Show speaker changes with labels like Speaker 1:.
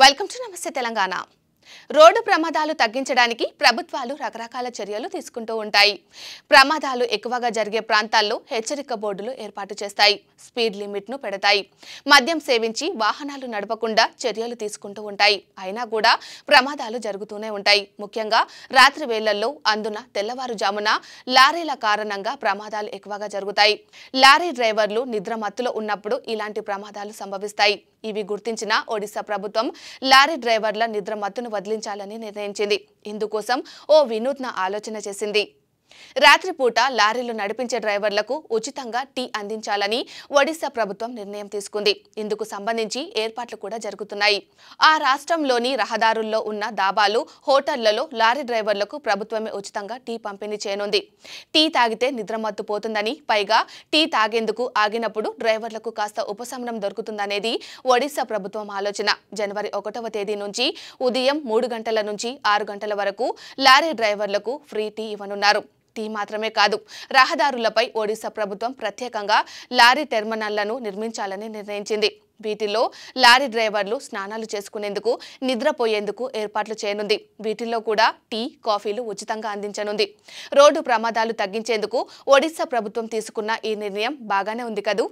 Speaker 1: Welcome to నమస్తే Telangana. Road ప్రమాదాలు తగ్గించడానికి ప్రభుత్వాలు రకరకాల చర్యలు తీసుకుంటూ ఉంటాయి. ప్రమాదాలు ఎక్కువగా జరిగే ప్రాంతాల్లో హెచ్చరిక బోర్డులు ఏర్పాటు చేస్తాయి. స్పీడ్ లిమిట్ ను పెడతాయి. మద్యం సేవించి వాహనాలు నడపకుండా చర్యలు తీసుకుంటూ ఉంటాయి. అయినా కూడా ప్రమాదాలు జరుగుతూనే ఉంటాయి. ముఖ్యంగా రాత్రి వేళల్లో, అందున తెల్లవారుజామున లారీల కారణంగా ప్రమాదాలు ఎక్కువగా జరుగుతాయి. లారీ డ్రైవర్లు నిద్రమత్తులో ఉన్నప్పుడు ఇలాంటి ప్రమాదాలు సంభవిస్తాయి. ఇవి గుర్తించిన ఒడిశా ప్రభుత్వం లారీ డ్రైవర్ల నిద్రమత్తును వదిలించాలని నిర్ణయించింది. ఇందుకోసం ఓ వినూత్న ఆలోచన చేసింది. రాత్రిపూట లారీలు నడిపించే డ్రైవర్లకు ఉచితంగా టీ అందించాలని ఒడిశా ప్రభుత్వం నిర్ణయం తీసుకుంది. ఇందుకు సంబంధించి ఏర్పాట్లు కూడా జరుగుతున్నాయి. ఆ రాష్ట్రంలోని రహదారుల్లో ఉన్న దాబాలు, హోటళ్లలో లారీ డ్రైవర్లకు ప్రభుత్వమే ఉచితంగా టీ పంపిణీ చేయనుంది. టీ తాగితే నిద్రమత్తు పోతుందని, పైగా టీ తాగేందుకు ఆగినప్పుడు డ్రైవర్లకు కాస్త ఉపశమనం దొరుకుతుందనేది ఒడిశా ప్రభుత్వం ఆలోచన. జనవరి 1వ తేదీ నుంచి ఉదయం 3 గంటల నుంచి 6 గంటల వరకు లారీ డ్రైవర్లకు ఫ్రీ టీ ఇవ్వనున్నారు. టీ మాత్రమే కాదు, రహదారులపై ఒడిశా ప్రభుత్వం ప్రత్యేకంగా లారీ టెర్మినళ్లను నిర్మించాలని నిర్ణయించింది. వీటిల్లో లారీ డ్రైవర్లు స్నానాలు చేసుకునేందుకు, నిద్రపోయేందుకు ఏర్పాట్లు చేయనుంది. వీటిల్లో కూడా టీ, కాఫీలు ఉచితంగా అందించనుంది. రోడ్డు ప్రమాదాలు తగ్గించేందుకు ఒడిశా ప్రభుత్వం తీసుకున్న ఈ నిర్ణయం బాగానే ఉంది కదూ.